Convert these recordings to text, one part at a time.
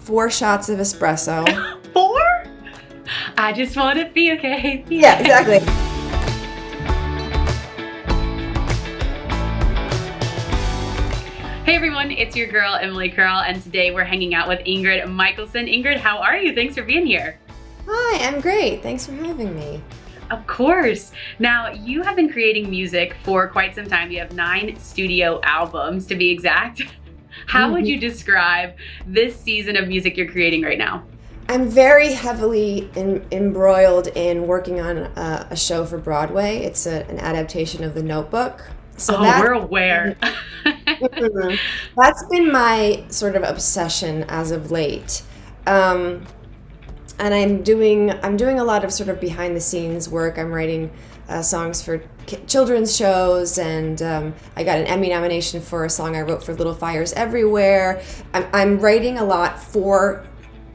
4 shots of espresso. 4? I just want to be okay. Yeah, exactly. Hey everyone, it's your girl, Emily Curl, and today we're hanging out with Ingrid Michaelson. Ingrid, how are you? Thanks for being here. Hi, I'm great. Thanks for having me. Of course. Now, you have been creating music for quite some time. You have 9 studio albums, to be exact. How would you describe this season of music you're creating right now? I'm very heavily embroiled in working on a show for Broadway. It's an adaptation of the Notebook. So we're aware. That's been my sort of obsession as of late. And I'm doing a lot of sort of behind the scenes work. I'm writing songs for children's shows, and I got an Emmy nomination for a song I wrote for Little Fires Everywhere. I'm writing a lot for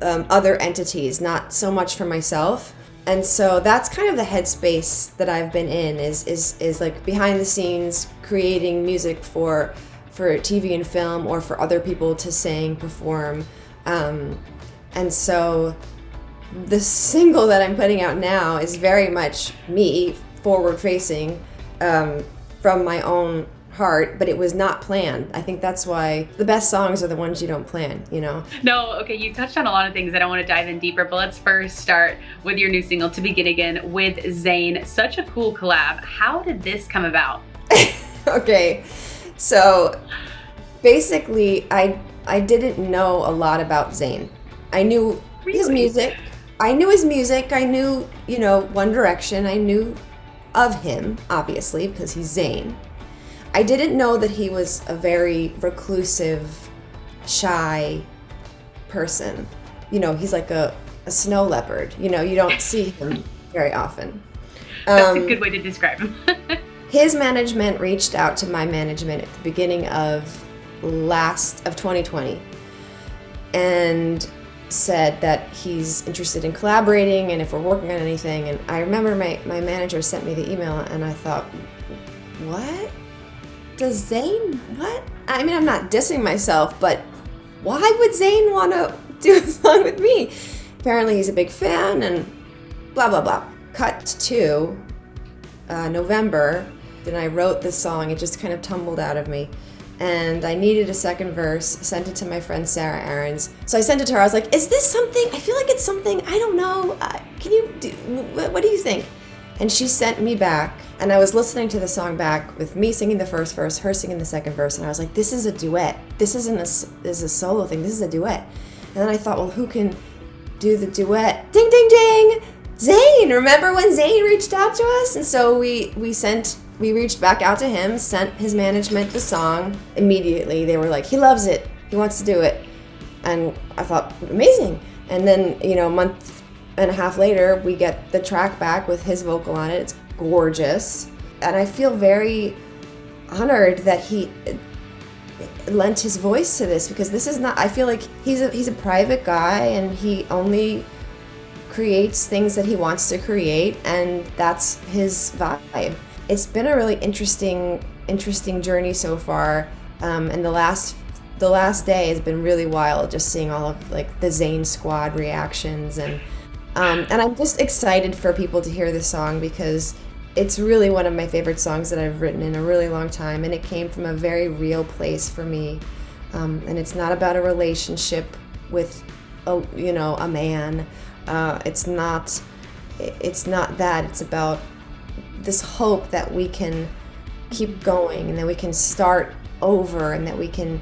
other entities, not so much for myself. And so that's kind of the headspace that I've been in, is like behind the scenes creating music for TV and film, or for other people to sing, perform. And so the single that I'm putting out now is very much me, forward facing, from my own heart, but it was not planned. I think that's why the best songs are the ones you don't plan, you know? No, okay, you touched on a lot of things that I want to dive in deeper, but let's first start with your new single, To Begin Again, with Zayn. Such a cool collab. How did this come about? Okay, so basically I didn't know a lot about Zayn. I knew his music. I knew, One Direction. I knew of him, obviously, because he's Zayn. I didn't know that he was a very reclusive, shy person. He's like a snow leopard. You don't see him very often. That's a good way to describe him. His management reached out to my management at the beginning of 2020 and said that he's interested in collaborating and if we're working on anything. And I remember my manager sent me the email, and I thought, what? Does Zayn, what? I mean, I'm not dissing myself, but why would Zayn want to do a song with me? Apparently he's a big fan and blah, blah, blah. Cut to November, and I wrote this song. It just kind of tumbled out of me. And I needed a second verse, sent it to my friend Sarah Aarons. So I sent it to her. I was like, is this something? I feel like it's something, I don't know. What do you think? And she sent me back, and I was listening to the song back with me singing the first verse, her singing the second verse, and I was like, this is a duet. This isn't a solo thing. This is a duet. And then I thought, well, who can do the duet? Ding, ding, ding! Zayn! Remember when Zayn reached out to us? And so we reached back out to him, sent his management the song immediately. They were like, he loves it. He wants to do it. And I thought, amazing. And then, a month and a half later, we get the track back with his vocal on it. It's gorgeous. And I feel very honored that he lent his voice to this, because this is not, I feel like he's a private guy, and he only creates things that he wants to create, and that's his vibe. It's been a really interesting journey so far, and the last day has been really wild, just seeing all of like the Zayn squad reactions, and I'm just excited for people to hear this song, because it's really one of my favorite songs that I've written in a really long time, and it came from a very real place for me, and it's not about a relationship with a man. It's not that. It's about this hope that we can keep going, and that we can start over, and that we can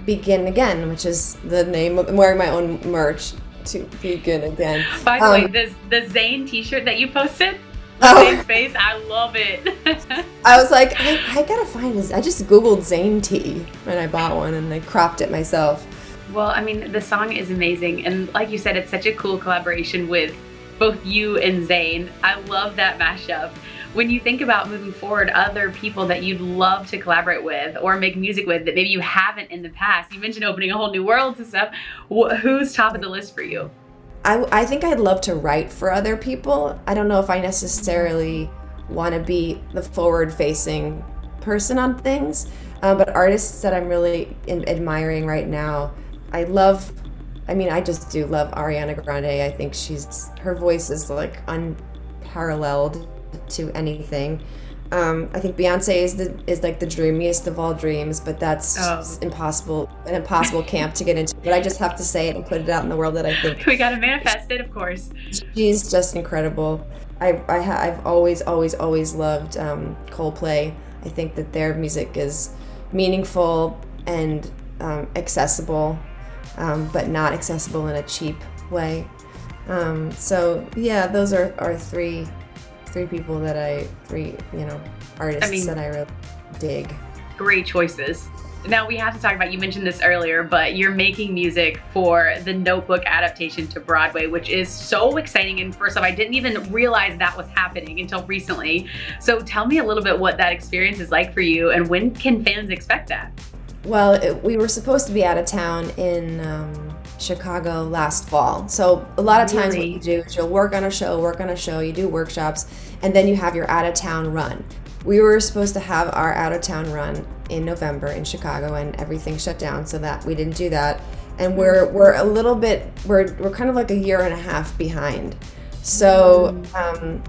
begin again, which is the name of, I'm wearing my own merch, To Begin Again. By the way, the Zayn t-shirt that you posted, Zayn's face, I love it. I was like, I gotta find this. I just Googled Zayn tee, and I bought one, and I cropped it myself. Well, I mean, the song is amazing, and like you said, it's such a cool collaboration with both you and Zayn. I love that mashup. When you think about moving forward, other people that you'd love to collaborate with or make music with that maybe you haven't in the past, you mentioned opening a whole new world and stuff. Who's top of the list for you? I think I'd love to write for other people. I don't know if I necessarily want to be the forward-facing person on things, but artists that I'm really admiring right now, I love I mean, I just do love Ariana Grande. I think her voice is like unparalleled to anything. I think Beyonce is like the dreamiest of all dreams, but that's an impossible camp to get into. But I just have to say it and put it out in the world that I think we gotta manifest it, of course. She's just incredible. I've always loved Coldplay. I think that their music is meaningful and accessible, but not accessible in a cheap way. So yeah, those are three people that artists that I really dig. Great choices. Now we have to talk about, you mentioned this earlier, but you're making music for the Notebook adaptation to Broadway, which is so exciting. And first off, I didn't even realize that was happening until recently. So tell me a little bit what that experience is like for you, and when can fans expect that? Well, we were supposed to be out of town in Chicago last fall. So a lot of times what you do is you'll work on a show, you do workshops, and then you have your out of town run. We were supposed to have our out of town run in November in Chicago, and everything shut down, so that we didn't do that. And we're kind of like a year and a half behind. So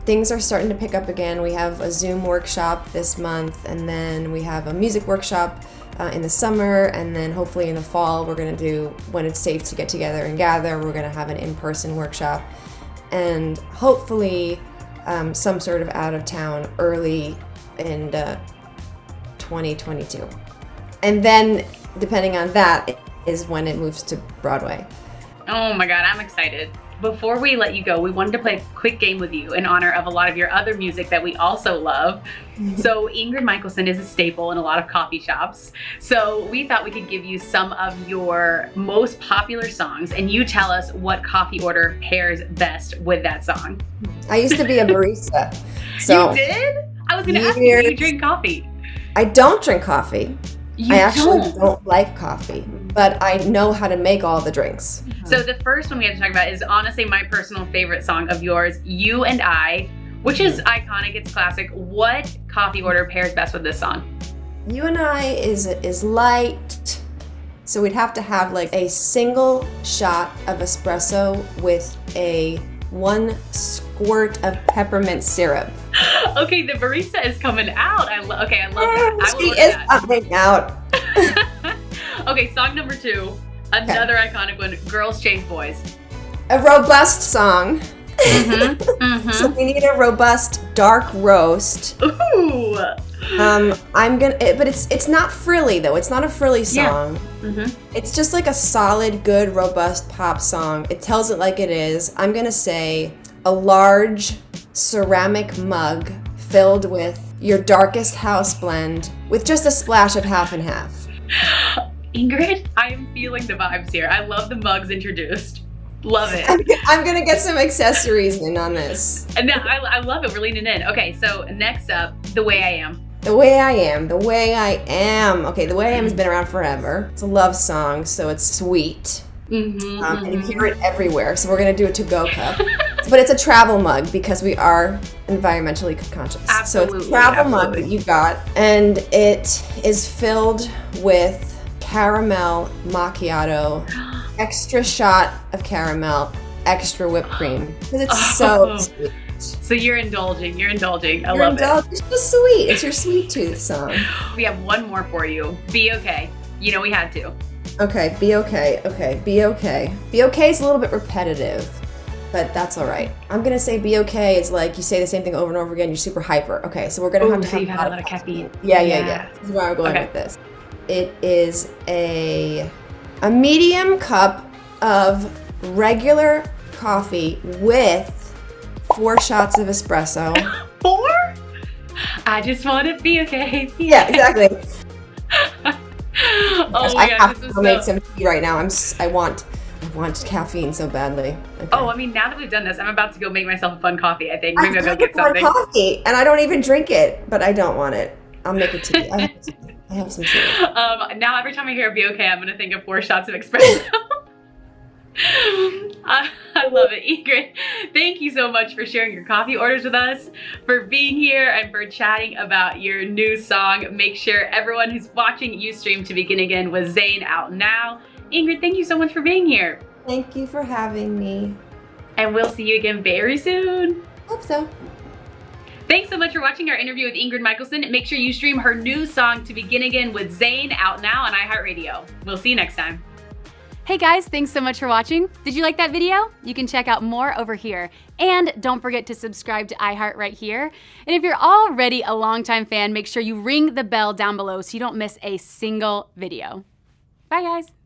things are starting to pick up again. We have a Zoom workshop this month, and then we have a music workshop in the summer, and then hopefully in the fall we're going to do, when it's safe to get together and gather, we're going to have an in-person workshop, and hopefully some sort of out of town early in 2022. And then depending on that is when it moves to Broadway. Oh my God, I'm excited. Before we let you go, we wanted to play a quick game with you in honor of a lot of your other music that we also love. So Ingrid Michaelson is a staple in a lot of coffee shops. So we thought we could give you some of your most popular songs, and you tell us what coffee order pairs best with that song. I used to be a barista. So you did? I was going to ask you, do you drink coffee? I don't drink coffee. I actually don't like coffee, but I know how to make all the drinks. So the first one we have to talk about is honestly my personal favorite song of yours, You and I, which is iconic, it's classic. What coffee order pairs best with this song? You and I is light, so we'd have to have like a single shot of espresso with a 1 squirt of peppermint syrup. Okay, the barista is coming out. I love that. She is coming out. Okay, song number 2, another iconic one, Girls Chase Boys. A robust song. So we need a robust dark roast. Ooh. But it's not frilly though. It's not a frilly song. Yeah. It's just like a solid, good, robust pop song. It tells it like it is. I'm gonna say a large ceramic mug filled with your darkest house blend with just a splash of half and half. Ingrid, I am feeling the vibes here. I love the mugs introduced. Love it. I'm gonna get some accessories in on this. And I love it. We're leaning in. Okay, so next up, The Way I Am. The Way I Am. The Way I Am. Okay, The Way I Am has been around forever. It's a love song, so it's sweet. And you hear it everywhere, so we're gonna do a to-go cup. But it's a travel mug because we are environmentally conscious. Absolutely. So it's a travel mug that you got, and it is filled with caramel macchiato, extra shot of caramel, extra whipped cream, because it's so sweet. So you're indulging. I love it. It's just sweet. It's your sweet tooth song. We have one more for you. Be Okay. You know we had to. Okay, be okay. Okay, be okay. Be okay is a little bit repetitive, but that's all right. I'm gonna say be okay is like you say the same thing over and over again. You're super hyper. Okay, so we're gonna have to have you've had a lot of caffeine. Yeah. This is where I'm going with this. It is a medium cup of regular coffee with 4 shots of espresso. 4? I just want to be okay. Yeah, exactly. I have to make some tea right now. I want caffeine so badly. Okay. Oh, I mean, now that we've done this, I'm about to go make myself a fun coffee. I think maybe I'll go get something. Coffee, and I don't even drink it, but I don't want it. I'll make a tea. I have some tea. Now every time I hear "be okay," I'm gonna think of 4 shots of espresso. I love it. Ingrid, thank you so much for sharing your coffee orders with us, for being here, and for chatting about your new song. Make sure everyone who's watching Ustream to Begin Again with Zayn out now. Ingrid, thank you so much for being here. Thank you for having me. And we'll see you again very soon. Hope so. Thanks so much for watching our interview with Ingrid Michaelson. Make sure you stream her new song, To Begin Again with Zayn, out now on iHeartRadio. We'll see you next time. Hey guys, thanks so much for watching. Did you like that video? You can check out more over here. And don't forget to subscribe to iHeart right here. And if you're already a longtime fan, make sure you ring the bell down below so you don't miss a single video. Bye guys.